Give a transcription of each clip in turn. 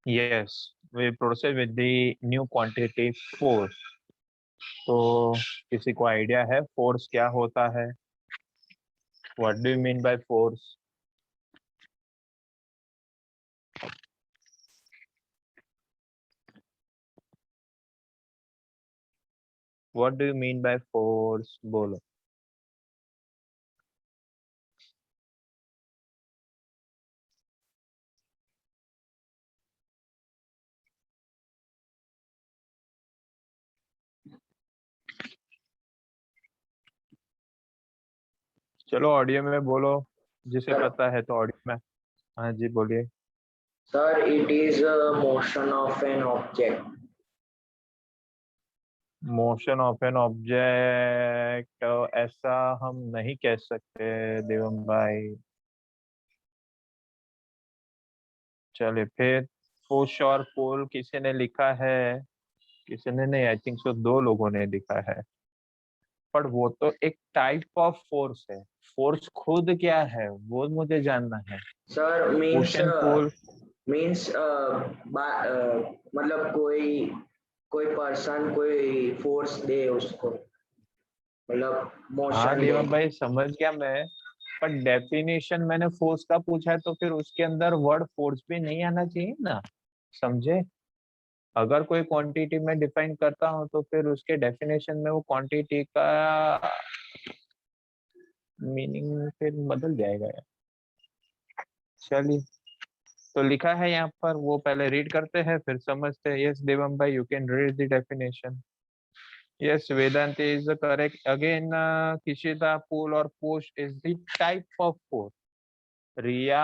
Yes, we process with the new quantity force. तो किसी को आइडिया है फोर्स क्या होता है? What do you mean by force? What do you mean by force, बोलो। चलो ऑडियो में बोलो, जिसे सर पता है तो ऑडियो में। हाँ जी बोलिए। Sir it is motion of an object. Motion of an object ऐसा हम नहीं कह सकते देवम भाई। चलिए फिर, पुश और पुल किसी ने लिखा है? किसी ने नहीं, आई थिंक सो दो लोगों ने लिखा है। पर वो तो एक टाइप ऑफ फोर्स है। फोर्स खुद क्या है वो मुझे जानना है। Sir push means and pull. Means मतलब कोई कोई पर्सन कोई फोर्स दे उसको, मतलब हाँ मोशन दे। देवम भाई समझ गया मैं। पर डेफिनेशन मैंने फोर्स का पूछा है तो फिर उसके अंदर वर्ड फोर्स भी नहीं आना चाहिए ना, समझे? अगर कोई क्वांटिटी में डिफाइन करता हूँ तो फिर उसके डेफिनेशन में वो क्वांटिटी का मीनिंग फिर बदल जाएगा यार। चलिए, तो लिखा है यहाँ पर, वो पहले रीड करते हैं फिर समझते हैं। यस देवम भाई, you can read the definition. Yes, Vedanta is correct. Again, Kishita, pull or push is the type of force. रिया,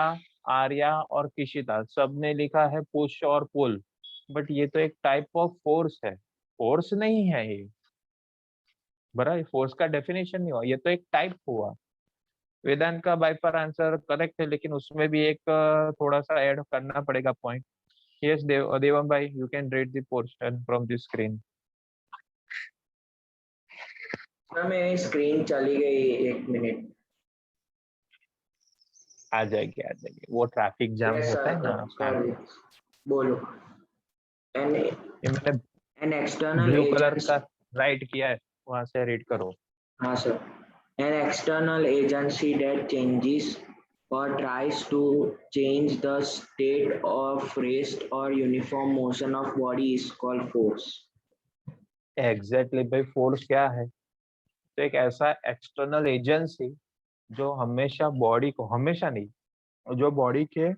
आर्या और किशिता सबने लिखा है पुश और पुल, बट ये तो एक टाइप ऑफ फोर्स है, फोर्स नहीं है ये। बराबर, फोर्स का डेफिनेशन नहीं हुआ, ये तो एक टाइप हुआ। वेदांत का बाय पर आंसर करेक्ट है, लेकिन उसमें भी एक थोड़ा सा ऐड करना पड़ेगा पॉइंट। यस देवम भाई, you can read the portion from the screen. Sir मेरी स्क्रीन चली गई, एक मिनट। आ जाएगी आ जाएगी, वो ट्रैफिक जाम यस होता है सर, ना। सॉरी, बोलो। एन ये मैंने एन एक्सटर्नल ब्लू कलर का एजेंसी। राइट किया है, वहां से रीड करो। हाँ sir, an external agency that changes or tries to change the state of rest or uniform motion of body is called force. Exactly भाई, फोर्स क्या है? तो एक ऐसा एक्सटर्नल एजेंसी जो हमेशा बॉडी को, हमेशा नहीं, जो बॉडी के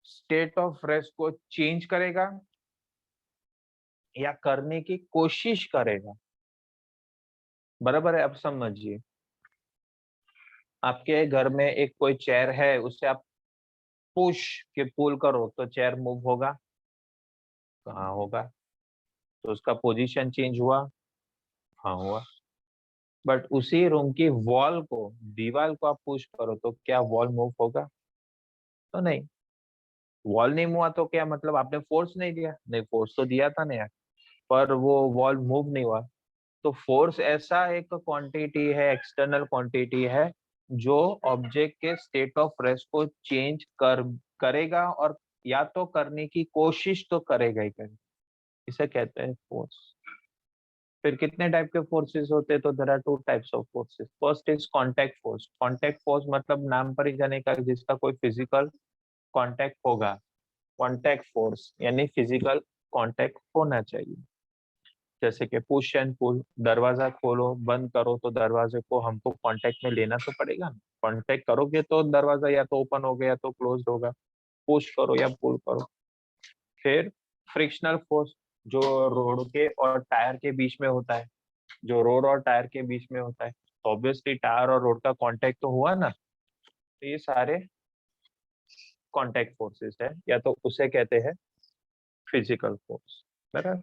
स्टेट ऑफ रेस्ट को चेंज करेगा या करने की कोशिश करेगा। बराबर है, अब समझिए। आपके घर में एक कोई चेयर है, उससे आप पुश के पुल करो तो चेयर मूव होगा? कहाँ होगा? तो उसका पोजीशन चेंज हुआ? हाँ हुआ। बट उसी रूम की वॉल को, दीवार को आप पुश करो तो क्या वॉल मूव होगा? तो नहीं। वॉल नहीं हुआ तो क्या मतलब आपने फोर्स नहीं दिया? नहीं, फोर्स तो दिया था ना यार, पर वो वॉल मूव नहीं हुआ। तो फोर्स ऐसा एक क्वांटिटी है, एक्सटर्नल क्वांटिटी है, जो ऑब्जेक्ट के स्टेट ऑफ रेस्ट को चेंज करेगा, और या तो करने की कोशिश तो करेगा ही करेगा। इसे कहते हैं फोर्स। फिर कितने टाइप के फोर्सेस होते हैं? तो there are two types of forces. First is contact force. Contact force मतलब नाम पर ही जाने का, जिसका कोई फिजिकल कांटेक्ट होगा। कांटेक्ट फोर्स यानी फिजिकल कांटेक्ट होना चाहिए। जैसे कि पुश एंड पुल, दरवाजा खोलो बंद करो तो दरवाजे को हमको कांटेक्ट में लेना तो पड़ेगा ना। कांटेक्ट करोगे तो दरवाजा या तो ओपन होगा या तो क्लोज होगा। पुश करो या पुल करो। फिर फ्रिक्शनल फोर्स, जो रोड के और टायर के बीच में होता है। जो रोड और टायर के बीच में होता है, तो ऑब्वियसली टायर और रोड का कांटेक्ट तो हुआ ना। तो ये सारे कांटेक्ट फोर्सेस है, या तो उसे कहते हैं फिजिकल फोर्स। बराबर।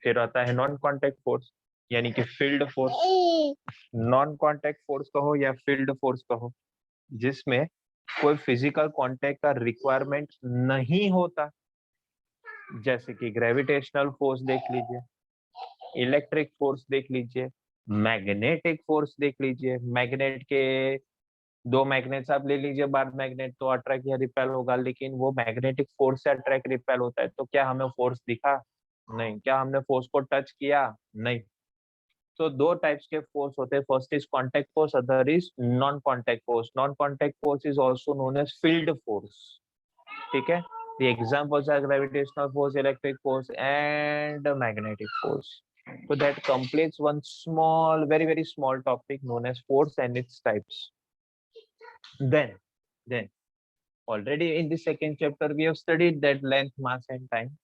फिर आता है नॉन कांटेक्ट फोर्स, यानी कि field force. Non contact force कहो या फील्ड फोर्स कहो, जिसमें कोई फिजिकल कांटेक्ट का रिक्वायरमेंट नहीं होता। जैसे कि ग्रेविटेशनल फोर्स देख लीजिए, इलेक्ट्रिक फोर्स देख लीजिए, मैग्नेटिक फोर्स देख लीजिए। मैग्नेट के दो मैग्नेट्स आप ले लीजिए, बार मैग्नेट, तो अट्रैक्ट या रिपेल होगा, लेकिन वो मैग्नेटिक फोर्स से अट्रैक्ट रिपेल होता है, तो क्या हमें फोर्स दिखा? नहीं। क्या हमने फोर्स को टच किया? नहीं। तो दो टाइप्स के फोर्स होते हैं, first is contact force, other is non contact force. Non contact force is also known as field force, ठीक है। The examples are gravitational force, electric force and magnetic force. So that completes one small, very very small topic known as force and its types. Then already in the second chapter we have studied that length, mass and time.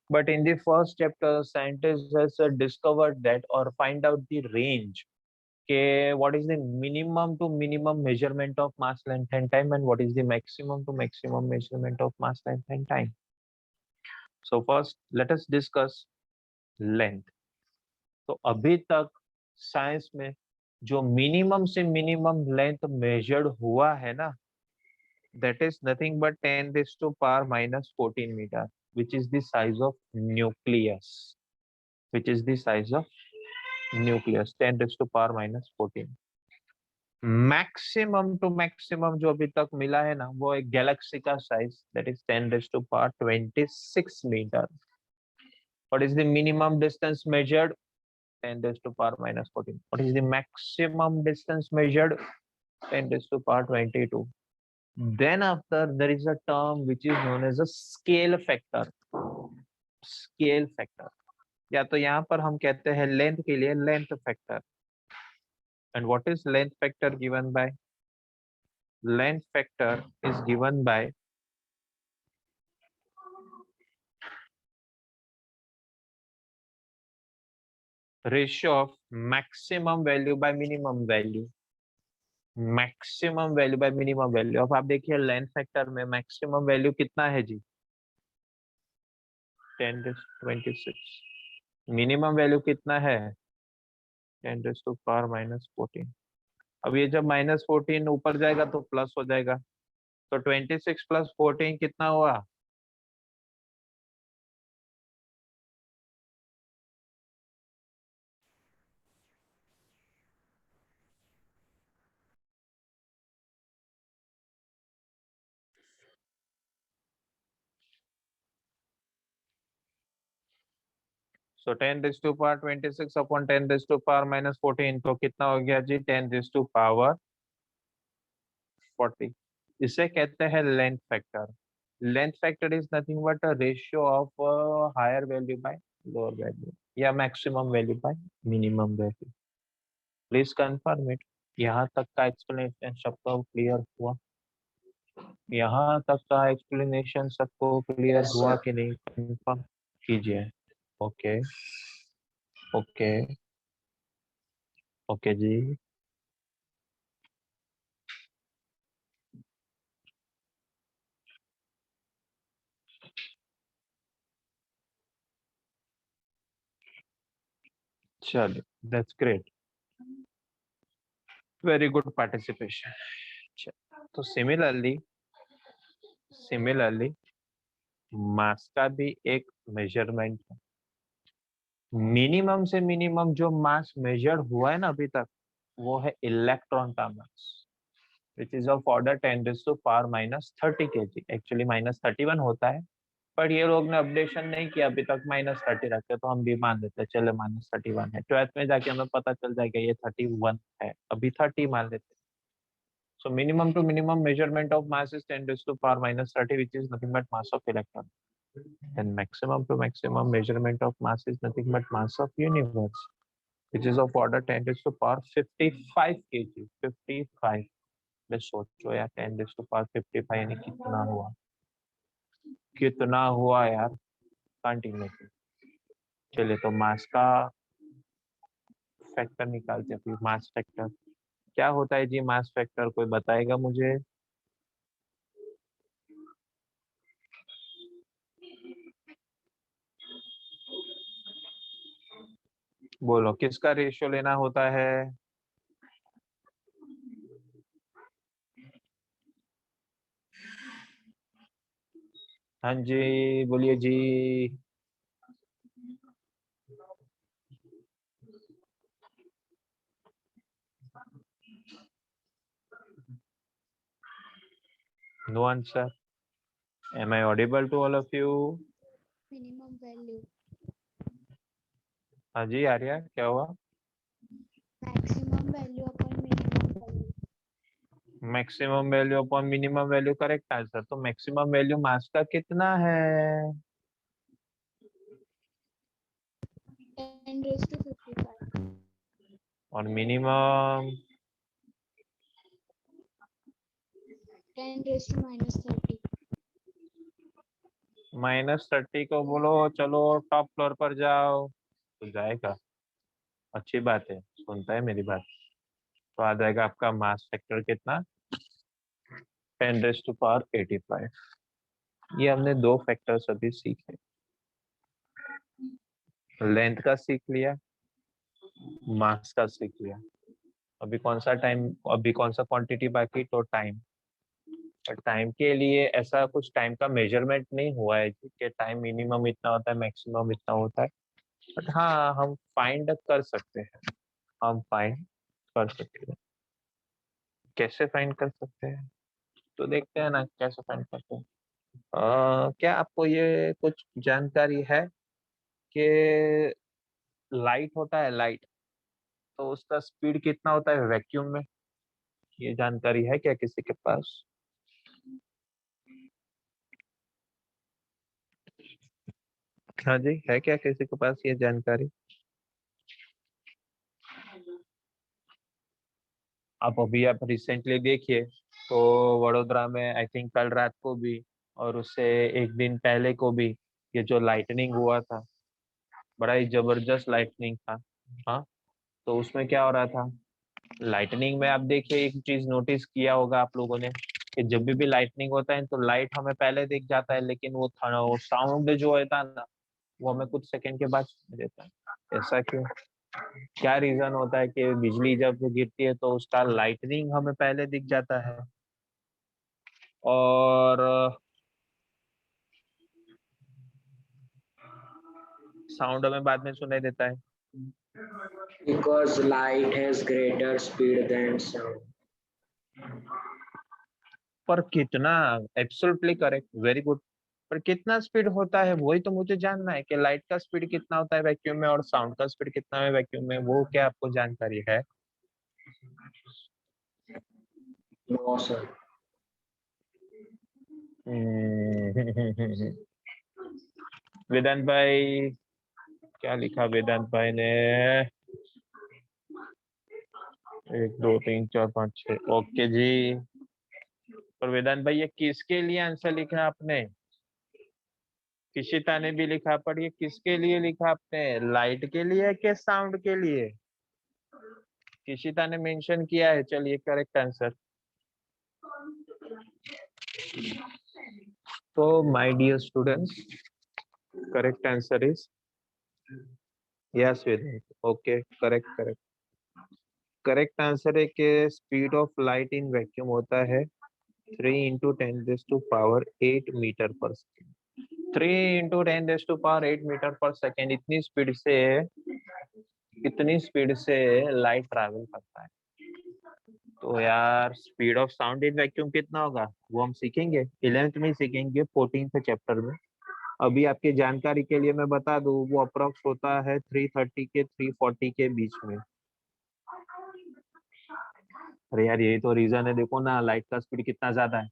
But in the first chapter, scientists has discovered that or find out the range. Okay, what is the minimum to minimum measurement of mass, length and time, and what is the maximum to maximum measurement of mass, length and time. So first let us discuss length. तो अभी तक science में जो minimum से minimum length measured हुआ है ना, that is nothing but 10 raised to power minus 14 meter, which is the size of nucleus, which is the size of nucleus, 10 raised to power minus 14. Maximum to maximum जो अभी तक मिला है ना, वो एक गैलेक्सी का size, that is 10 raised to power 26 meter. What is the minimum distance measured? 10 raised to power minus 14. What is the maximum distance measured? 10 raised to power 22. Then after there is a term which is known as a scale factor. Scale factor. या तो यहाँ पर हम कहते हैं length के लिए length factor. And what is length factor given by? Length factor is given by ratio of maximum value by minimum value. Maximum value by minimum value. अब आप देखिए लेंथ फैक्टर में मैक्सिमम वैल्यू कितना है जी? 10⁻26. Minimum value कितना है? 10⁻⁻14. अब ये जब -14 ऊपर जाएगा तो प्लस हो जाएगा, तो 26 + 14 कितना हुआ? सो 10⁻26 अपॉन 10⁻⁻14, तो कितना हो गया जी? 10⁻40. इसे कहते हैं length factor. Length factor is nothing but a ratio of higher value by lower value, या maximum value by minimum value. Please confirm it. यहाँ तक का एक्सप्लेनेशन सबको क्लियर हुआ? यहाँ तक का एक्सप्लेनेशन सबको क्लियर Yes, हुआ sir. कि नहीं? कंफर्म कीजिए. ओके ओके ओके जी. चलिए, that's great. Very good participation. तो सिमिलरली मास का भी एक मेजरमेंट है. मिनिमम से मिनिमम जो मास मेजर्ड हुआ है ना अभी तक, वो है इलेक्ट्रॉन का mass, which is of order 10⁻⁻30 kg. Actually -31 होता है, पर ये लोग ने अपडेशन नहीं किया अभी तक, -30 रखे, तो हम भी मान लेते हैं, चले -31 है. 12th में जाके हमें पता चल जाएगा ये 31 है, अभी 30 मान लेते हैं. So minimum to minimum measurement of mass is 10⁻⁻30, which is nothing but mass of electron. Then maximum to maximum measurement of mass is nothing but mass of universe, which is of order 10⁻55 kg. 55. बस सोचो यार, 10⁻55 यानी कितना हुआ? कितना हुआ यार? Can't imagine. चलिए, तो मास का फैक्टर निकालते हैं. फिर मास फैक्टर क्या होता है जी? मास फैक्टर कोई बताएगा मुझे? बोलो, किसका रेशियो लेना होता है? हाँ जी, बोलिए जी. No answer. Am I audible to all of you? Minimum value. हाँ जी आर्या, क्या हुआ? Maximum value upon minimum value. Maximum value upon minimum value, correct answer. तो मैक्सिमम वैल्यू मास का कितना है? 10⁵55. और मिनिमम? 10⁻⁻30. -30 को बोलो चलो टॉप फ्लोर पर जाओ, तो जाएगा. अच्छी बात है, सुनता है मेरी बात. तो आ जाएगा आपका मास फैक्टर कितना? 10⁻85. ये हमने दो फैक्टर्स अभी सीखे. लेंथ का सीख लिया, मास का सीख लिया. अभी कौन सा टाइम, अभी कौन सा क्वांटिटी बाकी? तो टाइम. टाइम के लिए ऐसा कुछ टाइम का मेजरमेंट नहीं हुआ है कि टाइम मिनिमम इतना होता है, मैक्सिमम इतना होता है. बट हाँ, हम फाइंड कर सकते हैं. हम फाइंड कर सकते हैं. कैसे फाइंड कर सकते हैं? तो देखते हैं ना कैसे फाइंड करते हैं. क्या आपको ये कुछ जानकारी है कि लाइट होता है, लाइट, तो उसका स्पीड कितना होता है वैक्यूम में? ये जानकारी है क्या किसी के पास? हाँ जी, है क्या किसी के पास ये जानकारी? आप रिसेंटली देखिए तो वडोदरा में आई थिंक कल रात को भी और उससे एक दिन पहले को भी ये जो लाइटनिंग हुआ था, बड़ा ही जबरदस्त लाइटनिंग था. हाँ, तो उसमें क्या हो रहा था? लाइटनिंग में आप देखिए, एक चीज नोटिस किया होगा आप लोगों ने कि जब भी लाइटनिंग होता है तो लाइट हमें पहले दिख जाता है, लेकिन वो साउंड जो होता है ना, वो हमें कुछ सेकंड के बाद सुनाई देता है. ऐसा क्यों? क्या रीजन होता है कि बिजली जब गिरती है तो उसका लाइटनिंग हमें पहले दिख जाता है और साउंड हमें बाद में सुनाई देता है? Because light has greater speed than sound. पर कितना? Absolutely correct, very good. पर कितना स्पीड होता है वही तो मुझे जानना है कि लाइट का स्पीड कितना होता है वैक्यूम में और साउंड का स्पीड कितना है वैक्यूम में. वो क्या आपको जानकारी है? No, sir. वेदांत भाई, क्या लिखा वेदांत भाई ने? 1 2 3 4 5 6. ओके जी. और वेदांत भाई, ये किसके लिए आंसर लिखा आपने? किशिता ने भी लिखा, पर ये किसके लिए लिखा आपने? लाइट के लिए कि साउंड के लिए? किशिता ने मेंशन किया है. चलिए, करेक्ट आंसर. तो my dear students, correct answer is yes Vedant. Okay, correct correct. Correct answer है कि speed of light in vacuum होता है 3 × 10⁸ metre per second. 3 × 10⁸ metre per second. इतनी स्पीड से लाइट ट्रैवल करता है. तो यार, speed of sound in vacuum कितना होगा वो हम सीखेंगे 11th में ही सीखेंगे, 14th चैप्टर में. अभी आपकी जानकारी के लिए मैं बता दूं, वो अप्रोक्स होता है 330 के 340 के बीच में. अरे यार, यही तो रीजन है, देखो ना लाइट का स्पीड कितना ज्यादा है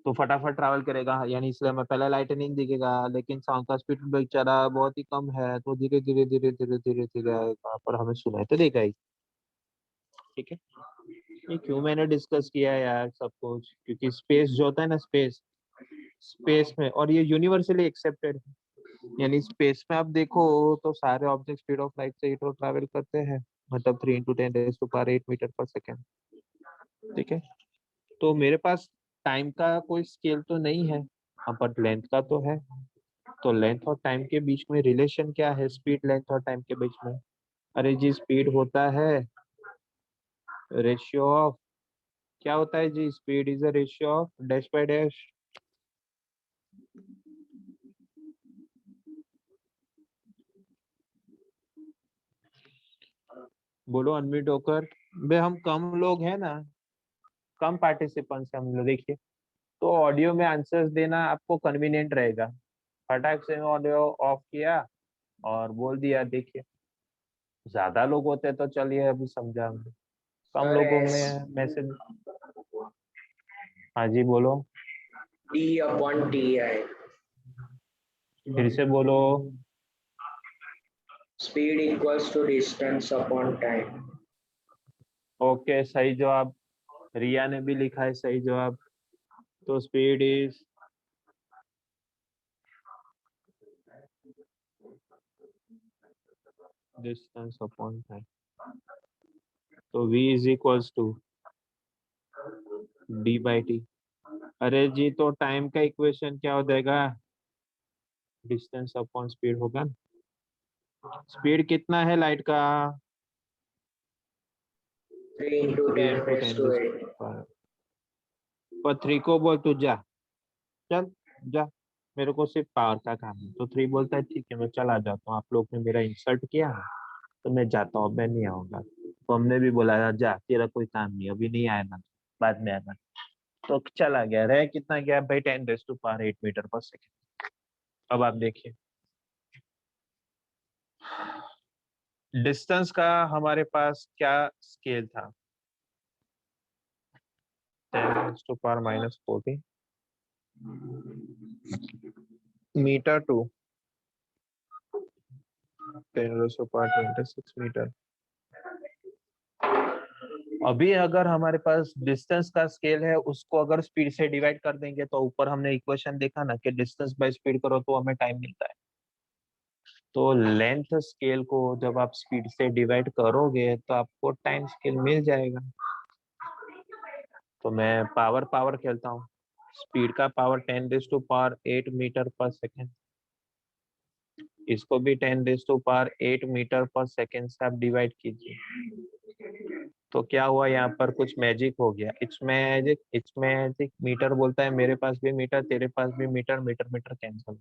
तो फटाफट ट्रैवल करेगा, यानी इसलिए हमें पहले लाइटनिंग दिखेगा. लेकिन साउंड का स्पीड बेचारा बहुत ही कम है, तो धीरे धीरे धीरे धीरे धीरे धीरे आएगा, पर हमें सुनाई तो देगा ही. ठीक है. ये क्यों मैंने डिस्कस किया है यार सब कुछ? क्योंकि स्पेस जो होता है ना, स्पेस स्पेस में, और ये यूनिवर्सली एक्सेप्टेड है, यानी स्पेस में आप देखो तो सारे ऑब्जेक्ट स्पीड ऑफ लाइट से ही तो ट्रैवल करते हैं, मतलब 3 × 10⁸ मीटर पर सेकेंड. ठीक है. तो मेरे पास टाइम का कोई स्केल तो नहीं है, हाँ, बट लेंथ का तो है. तो लेंथ और टाइम के बीच में रिलेशन क्या है? स्पीड लेंथ और टाइम के बीच में, अरे जी, स्पीड होता है रेशियो ऑफ, क्या होता है जी? Speed is a ratio of dash by dash. बोलो अनम्यूट होकर. बे हम कम लोग हैं ना, कम पार्टिसिपेंट्स हैं हम लोग. देखिए, तो ऑडियो में आंसर्स देना आपको कन्वीनियंट रहेगा। फटाक से ऑडियो ऑफ किया और बोल दिया। देखिए ज्यादा लोग होते तो चलिए अभी समझा, कम सर लोगों एस में मैसेज। हाँ जी बोलो, टी अपॉन टी है। फिर से बोलो। Speed equals to distance upon time. Okay, सही जवाब। रिया ने भी लिखा है सही जवाब। तो speed is distance upon time. तो v is equals to D by T. अरे जी, तो टाइम का इक्वेशन क्या हो जाएगा? डिस्टेंस अपॉन स्पीड होगा। स्पीड कितना है लाइट का? 3 into 3 10 into raised 10 to raise 8। पर 3 को बोल तू जा, चल जा, मेरे को सिर्फ पावर का काम है। तो 3 बोलता है ठीक है मैं चला जाता हूँ, आप लोग ने मेरा इंसल्ट किया है तो मैं जाता हूँ, मैं नहीं आऊंगा। तो हमने भी बोला था जा, तेरा कोई काम नहीं, अभी नहीं आया ना, बाद में आना। तो चला गया। रह कितना गया भाई? 10⁻8 मीटर पर सेकेंड। अब आप देखिए डिस्टेंस का हमारे पास क्या स्केल था? 10⁻⁻14 मीटर टू 10⁻26 मीटर। अभी अगर हमारे पास डिस्टेंस का स्केल है, उसको अगर स्पीड से डिवाइड कर देंगे तो ऊपर हमने इक्वेशन देखा ना कि डिस्टेंस बाय स्पीड करो तो हमें टाइम मिलता है। तो लेंथ स्केल को जब आप स्पीड से डिवाइड करोगे तो आपको टाइम स्केल मिल जाएगा। तो मैं पावर पावर खेलता हूँ। स्पीड का पावर 10⁻8 मीटर पर सेकेंड, इसको भी 10⁻8 मीटर पर सेकेंड से आप डिवाइड कीजिए। तो क्या हुआ, यहाँ पर कुछ मैजिक हो गया। It's magic, it's magic. Metre बोलता है मेरे पास भी मीटर, तेरे पास भी मीटर, मीटर मीटर कैंसिल।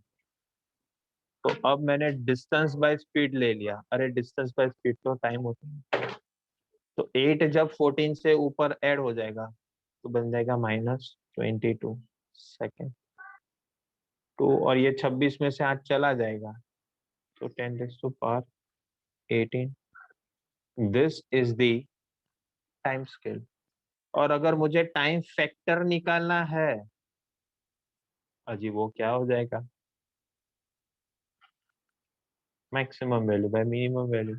तो अब मैंने डिस्टेंस बाय स्पीड ले लिया। अरे डिस्टेंस बाय स्पीड तो टाइम होता है। तो 8 जब 14 से ऊपर ऐड हो जाएगा तो बन जाएगा -22 सेकेंड। तो और ये 26 में से 8 चला जाएगा तो 10⁻18। This is the time scale. और अगर मुझे टाइम फैक्टर निकालना है अजी, वो क्या हो जाएगा? Maximum value by minimum value.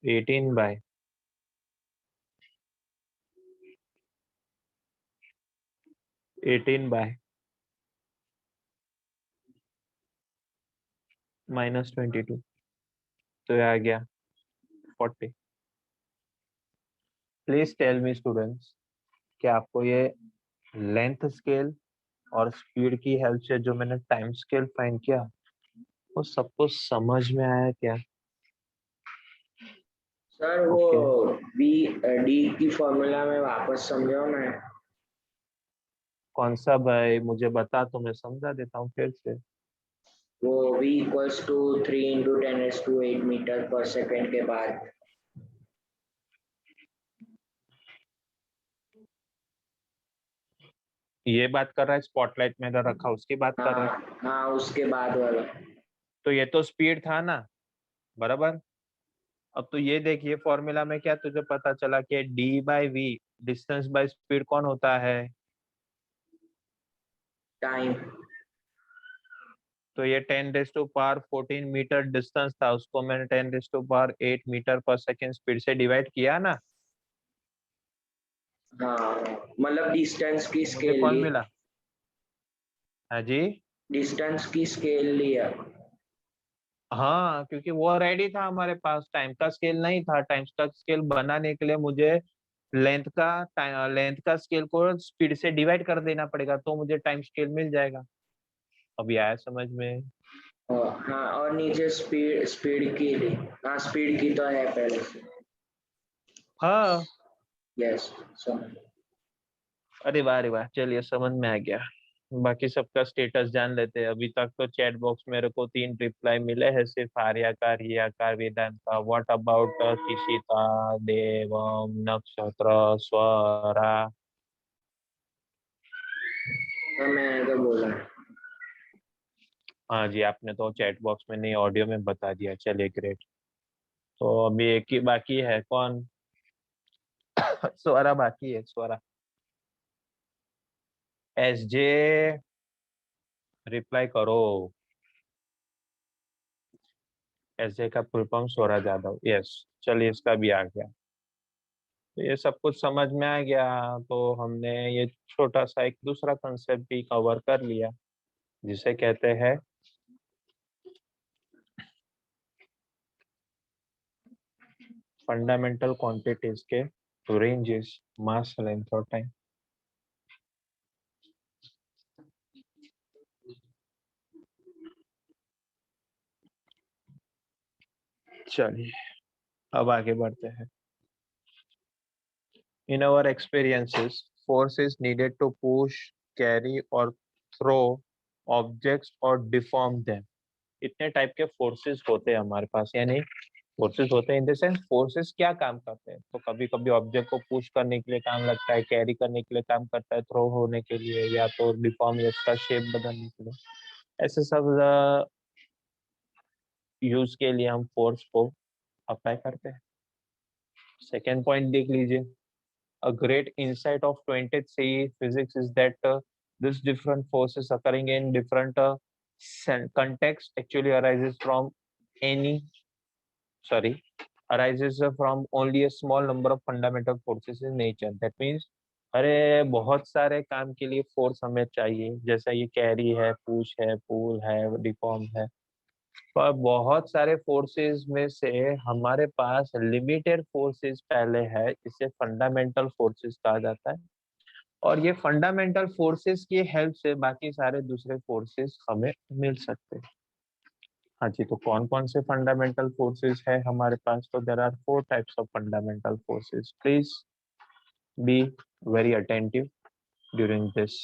18 by 18 by -22, तो ये आ गया 40। प्लीज टेल मी स्टूडेंट्स, क्या आपको ये लेंथ स्केल और स्पीड की हेल्प से जो मैंने टाइम स्केल फाइंड किया वो सबको समझ में आया क्या? सर वो ओके, बी डी की फॉर्मूला में वापस समझाओ ना। कौन सा भाई? मुझे बता तो मैं समझा देता हूँ फिर से। वो v equals to 3 into 10⁻8 metre per second के बाद। ये बात कर रहा है स्पॉटलाइट में अगर रखा उसकी बात कर रहा है? हाँ हाँ, उसके बाद वाला। तो ये तो स्पीड था ना, बराबर। अब तो ये देखिए फॉर्मूला में क्या तुझे पता चला कि D by V, distance by speed, कौन होता है? टाइम। तो ये 10⁻14 मीटर डिस्टेंस था, उसको मैंने 10⁻8 मीटर पर सेकेंड स्पीड से डिवाइड किया ना, हाँ मतलब डिस्टेंस की तो मुझे स्केल कौन ली। मिला? हाँ जी। डिस्टेंस की स्केल लिया। हाँ, क्योंकि वो रेडी था हमारे पास, टाइम का स्केल नहीं था। टाइम का स्केल बनाने के लिए मुझे लेंथ का स्केल को स्पीड से डिवाइड कर देना पड़ेगा तो मुझे टाइम स्केल मिल जाएगा। अभी आया समझ में? हाँ और नीचे स्पीड स्पीड की ली। हाँ स्पीड की तो है पहले से। हाँ। यस समझ। अरे वाह, चलिए समझ में आ गया। बाकी सबका स्टेटस जान लेते हैं। अभी तक तो चैट बॉक्स मेरे को 3 रिप्लाई मिले हैं, सिर्फ आर्या का, रिया का, वेदांत का। व्हाट अबाउट किशिता, देवम, नक्षत्र, स्वरा? मैंने तो बोला। हाँ जी, आपने तो चैट बॉक्स में नहीं, ऑडियो में बता दिया। चलिए ग्रेट। तो अभी एक ही बाकी है, कौन? स्वरा बाकी है, स्वरा। एस जे, रिप्लाई करो। एस जे का फुल फॉर्म स्वरा जादव, यस। चलिए इसका भी आ गया। तो ये सब कुछ समझ में आ गया। तो हमने ये छोटा सा एक दूसरा कंसेप्ट भी कवर कर लिया, जिसे कहते हैं फंडामेंटल क्वांटिटीज के रेंजेस, मास, लेंथ और टाइम। चलिए अब आगे बढ़ते हैं। In our experiences, force is needed to push, carry or throw objects or deform them. इतने टाइप के फोर्सेस होते हैं हमारे पास, यानी फोर्सेस होते हैं इन द सेंस फोर्सेस क्या काम करते हैं। तो कभी कभी ऑब्जेक्ट को पुश करने के लिए काम लगता है, कैरी करने के लिए काम करता है, थ्रो होने के लिए, या तो डिफॉर्म या इसका शेप बदलने के लिए। ऐसे सब यूज के लिए हम फोर्स को अप्लाई करते हैं। सेकेंड पॉइंट देख लीजिए। A great insight of 20th century physics is that this different forces occurring in different context actually arises from only a small number of fundamental forces in nature. That means अरे बहुत सारे काम के लिए force हमें चाहिए, जैसा ये कैरी है, पुश है, पुल है, डिफॉर्म है। पर बहुत सारे फोर्सेस में से हमारे पास लिमिटेड फोर्सेस पहले है, इसे फंडामेंटल फोर्सेस कहा जाता है। और ये फंडामेंटल फोर्सेस की हेल्प से बाकी सारे दूसरे फोर्सेस हमें मिल सकते हैं। हाँ जी, तो कौन कौन से फंडामेंटल फोर्सेस है हमारे पास? तो there are 4 types of fundamental forces. Please be very attentive during this.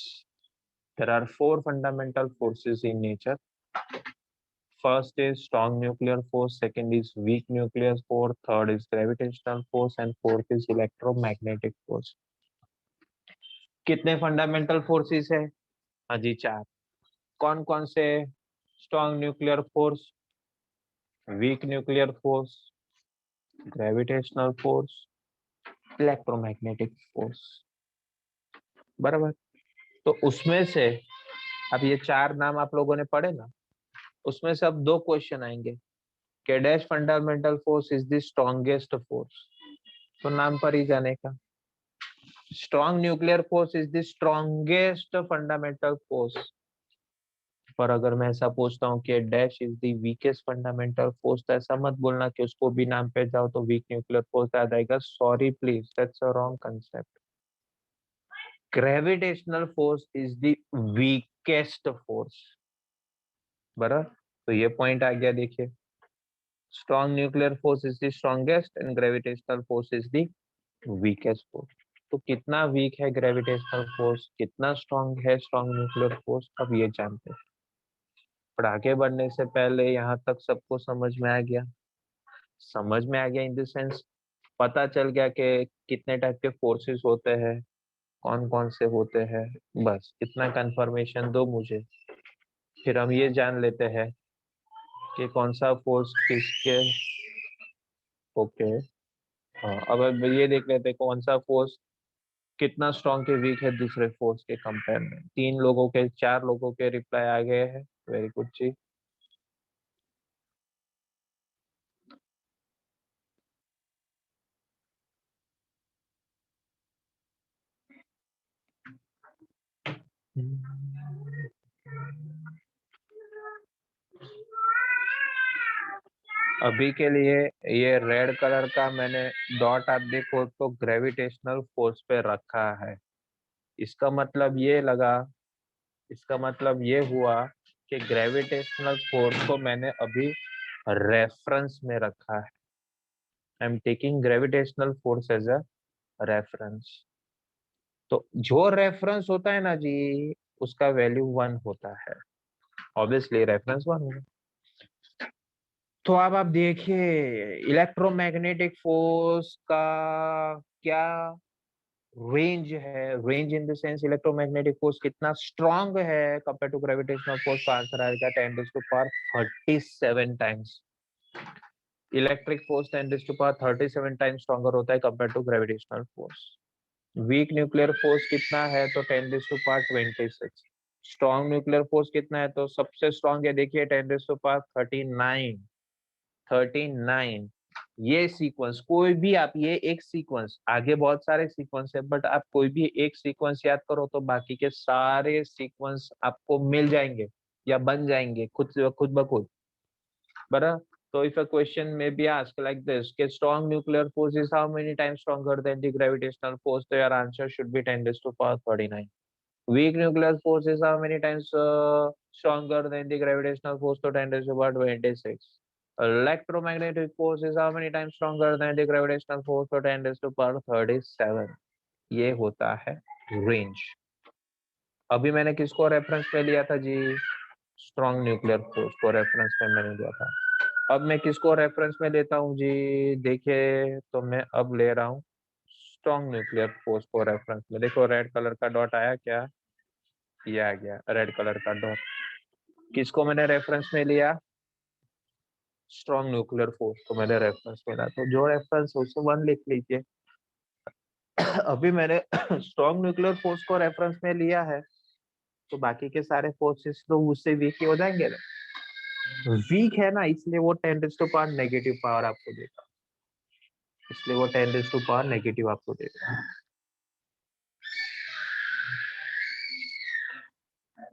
There are 4 fundamental forces in nature. First is strong nuclear force, second is weak nuclear force, third is gravitational force, and fourth is electromagnetic force. कितने fundamental forces है? हाँ जी, 4। कौन कौन से? Strong nuclear force, weak nuclear force, gravitational force, electromagnetic force. बराबर। तो उसमें से अब ये 4 नाम आप लोगों ने पढ़े ना, उसमें से अब 2 क्वेश्चन आएंगे कि dash fundamental force is the strongest force. तो नाम पर ही जाने का। Strong nuclear force is the strongest fundamental force. पर अगर मैं ऐसा पूछता हूँ कि dash is the weakest fundamental force, तो ऐसा मत बोलना कि उसको भी नाम पे जाओ तो वीक न्यूक्लियर फोर्स याद आएगा। Sorry please, that's a wrong concept. Gravitational force is the weakest force. बराबर। तो ये पॉइंट आ गया। देखिए, strong nuclear force is the strongest and gravitational force is the weakest force. तो कितना वीक है ग्रेविटेशनल फोर्स, कितना स्ट्रॉन्ग है स्ट्रॉन्ग न्यूक्लियर फोर्स, अब ये जानते हैं। पर आगे बढ़ने से पहले यहाँ तक सबको समझ में आ गया? समझ में आ गया इन द सेंस पता चल गया कि कितने टाइप के फोर्सेस होते हैं, कौन कौन से होते हैं। बस इतना कंफर्मेशन दो मुझे, फिर हम ये जान लेते हैं कि कौन सा फोर्स किसके। ओके, हाँ, अब ये देख लेते हैं कौन सा फोर्स कितना स्ट्रॉन्ग के वीक है दूसरे फोर्स के कंपेयर में। 3 लोगों के, 4 लोगों के रिप्लाई आ गए हैं। वेरी गुड जी। अभी के लिए ये रेड कलर का मैंने डॉट, आप देखो तो ग्रेविटेशनल फोर्स पे रखा है। इसका मतलब ये लगा, इसका मतलब ये हुआ कि ग्रेविटेशनल फोर्स को मैंने अभी रेफरेंस में रखा है। I am taking gravitational force as a reference. तो जो रेफरेंस होता है ना जी, उसका वैल्यू 1 होता है। ऑब्वियसली रेफरेंस 1 होगा। तो अब आप देखिए इलेक्ट्रोमैग्नेटिक फोर्स का क्या रेंज है, range in the sense electromagnetic force कितना स्ट्रांग है कंपेयर टू ग्रेविटेशनल फोर्स, का आंसर आएगा 10⁻37 times. Electric force 10⁻37 times stronger होता है compare to gravitational force. Weak nuclear force कितना है तो 10⁻26। स्ट्रॉन्ग न्यूक्लियर फोर्स कितना है तो सबसे स्ट्रॉन्ग है देखिए 10⁻39। ये सीक्वेंस कोई भी आप, ये एक सीक्वेंस, आगे बहुत सारे सीक्वेंस है बट आप कोई भी एक सीक्वेंस याद करो तो बाकी के सारे सीक्वेंस आपको मिल जाएंगे या बन जाएंगे खुद ब खुद। बराबर। So if a question may be asked like this, कि strong nuclear force is how many times stronger than the gravitational force? So your answer should be 10⁻39. Weak nuclear force is how many times stronger than the gravitational force? So 10⁻26. Electromagnetic force is how many times stronger than the gravitational force? So 10⁻37. ये होता है range। अभी मैंने किसको reference में लिया था जी? Strong nuclear force को रेफरेंस में मैंने लिया था। अब मैं किसको रेफरेंस में लेता हूँ जी? देखिए तो मैं अब ले रहा हूँ स्ट्रॉन्ग न्यूक्लियर फोर्स को रेफरेंस में। देखो रेड कलर का डॉट आया क्या? ये आ गया रेड कलर का डॉट। किसको मैंने रेफरेंस में लिया? स्ट्रॉन्ग न्यूक्लियर फोर्स को मैंने रेफरेंस में लिया। तो जो रेफरेंस उसको 1 लिख लीजिए। अभी मैंने स्ट्रॉन्ग न्यूक्लियर फोर्स को रेफरेंस में लिया है तो बाकी के सारे फोर्सेस तो उससे वीक हो जाएंगे ना। वीक है ना, इसलिए वो 10⁻⁻ नेगेटिव पावर आपको देगा, इसलिए वो 10⁻⁻ नेगेटिव आपको देगा।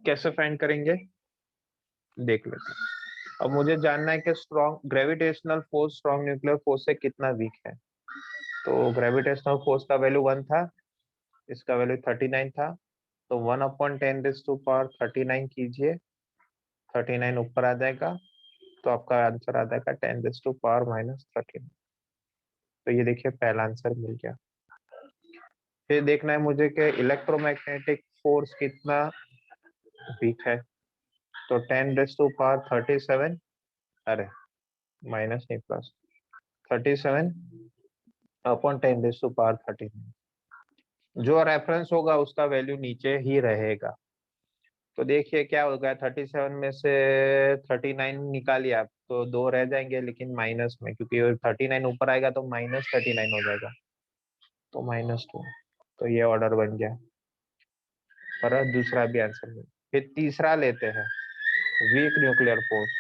कैसे फाइंड करेंगे देख लेते हैं। अब मुझे जानना है कि strong gravitational force strong nuclear force से कितना वीक है। तो ग्रेविटेशनल फोर्स का वैल्यू 1 था, इसका वैल्यू 39 था, तो 1/10⁻39 कीजिए, 39 ऊपर आ जाएगा तो आपका आंसर आ जाएगा 10⁻⁻13। तो ये देखिए पहला आंसर मिल गया। फिर देखना है मुझे कि इलेक्ट्रोमैग्नेटिक फोर्स कितना वीक है। तो 10⁻37, अरे माइनस नहीं प्लस, 37/10⁻13। जो रेफरेंस होगा उसका वैल्यू नीचे ही रहेगा। तो देखिए क्या होगा, 37 में से 39 निकालिए आप तो 2 रह जाएंगे लेकिन माइनस में, क्योंकि 39 ऊपर आएगा तो -39 हो जाएगा, तो -2। तो ये ऑर्डर बन गया। पर दूसरा भी आंसर मिला। फिर तीसरा लेते हैं वीक न्यूक्लियर फोर्स।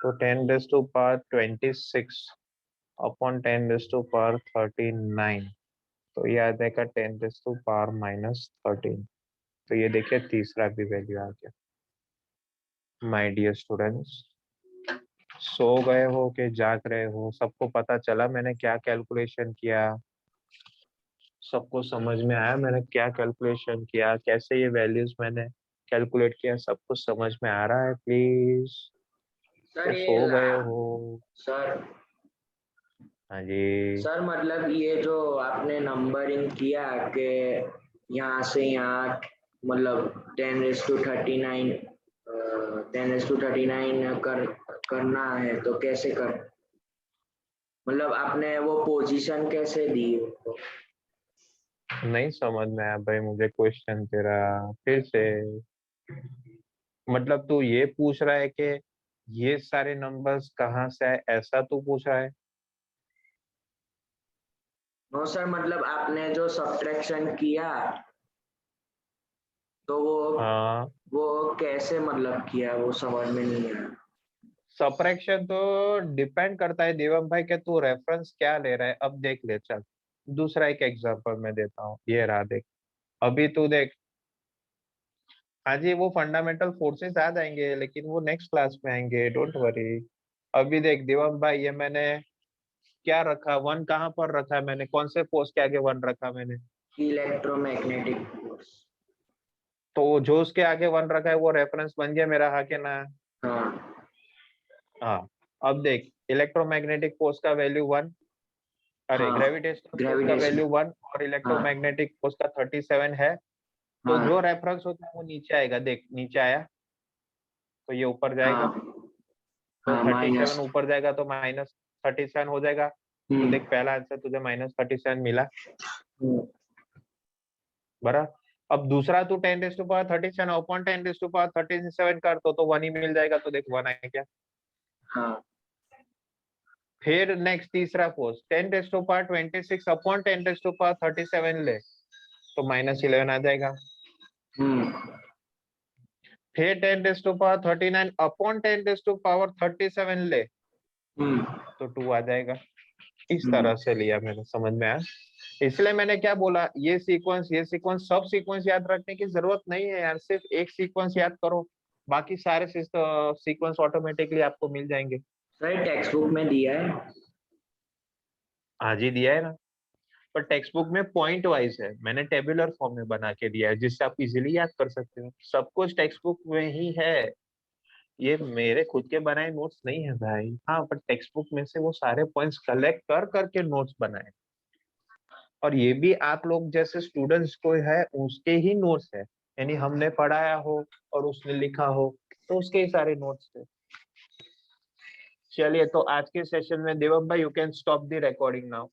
तो 10⁻26 अपॉन 10⁻39, तो ये आ जाएगा 10⁻⁻13। तो ये देखिए तीसरा भी वैल्यू आ गया। माय डियर स्टूडेंट्स, सो गए हो कि जाग रहे हो? सबको पता चला मैंने क्या कैलकुलेशन किया? सबको समझ में आया मैंने क्या कैलकुलेशन किया, कैसे ये वैल्यूज मैंने कैलकुलेट किया? सब कुछ समझ में आ रहा है प्लीज? सर सो गए हो? सर हाँ जी। सर मतलब ये जो आपने नंबरिंग किया कि यहाँ से यहाँ मतलब 10⁻39 10⁻39 करना है तो कैसे कर, मतलब आपने वो पोजीशन कैसे दी उनको? नहीं समझ में आया भाई मुझे क्वेश्चन तेरा, फिर से। मतलब तू ये पूछ रहा है कि ये सारे नंबर्स कहाँ से आए, ऐसा तू पूछ रहा है? नो सर, मतलब आपने जो सब्ट्रैक्शन किया तो हाँ, वो कैसे मतलब किया, वो समझ में नहीं आया। सब्ट्रैक्शन तो डिपेंड करता है देवम भाई कि तू रेफरेंस क्या ले रहा है। अब देख ले, चल दूसरा एक एग्जांपल मैं देता हूँ, ये रहा देख। अभी तू देख, हाँ जी वो फंडामेंटल फोर्सेस आ जाएंगे लेकिन वो नेक्स्ट क्लास में आएंगे, डोंट वरी। अभी देख देवम भाई, ये मैंने क्या रखा, 1 कहाँ पर रखा है मैंने? कौन से फोर्स के आगे 1 रखा मैंने? Electromagnetic force. तो जो उसके आगे 1 रखा है वो रेफरेंस बन गया मेरा, हाँ के ना? हाँ हाँ। अब देख इलेक्ट्रोमैग्नेटिक फोर्स का वैल्यू 1, अरे हाँ ग्रेविटेशनल फोर्स का ग्रेविटेशन। वैल्यू 1 और हाँ इलेक्ट्रोमैग्नेटिक फोर्स का 37 है। तो हाँ जो रेफरेंस होता है वो नीचे आएगा, देख नीचे आया तो ये ऊपर हाँ जाएगा, तो हाँ 37 माइनस। ऊपर जाएगा तो -37 हो जाएगा। तो देख पहला आंसर तुझे -37 मिला। बराबर। अब दूसरा तू 10⁻37 अपॉन 10⁻37 कर तो 1 ही मिल जाएगा, तो देख 1 है क्या। हाँ फिर नेक्स्ट तीसरा पोस्ट 10⁻26 अपॉन 10⁻37 ले तो -11 आ जाएगा। फिर 10⁻39 अपॉन 10⁻37 ले तो 2 आ जाएगा। इस तरह से लिया मैंने, समझ में आया। इसलिए मैंने क्या बोला, ये सीक्वेंस सब सीक्वेंस याद रखने की जरूरत नहीं है यार, सिर्फ एक सीक्वेंस याद करो, बाकी सारे सीक्वेंस ऑटोमेटिकली आपको मिल जाएंगे। सर टेक्स्ट बुक में दिया है। आज ही दिया है ना, पर टेक्स्ट बुक में पॉइंट वाइज है, मैंने टेबुलर फॉर्म में बना के दिया है जिससे आप इजीली याद कर सकते हो। सब कुछ टेक्स्ट बुक में ही है, ये मेरे खुद के बनाए नोट्स नहीं है भाई। हाँ, पर टेक्स्ट बुक में से वो सारे पॉइंट्स कलेक्ट कर करके नोट्स बनाए, और ये भी आप लोग जैसे स्टूडेंट्स को है उसके ही नोट्स है, यानी हमने पढ़ाया हो और उसने लिखा हो तो उसके ही सारे नोट्स थे। चलिए, तो आज के सेशन में देवम भाई you can stop the recording now.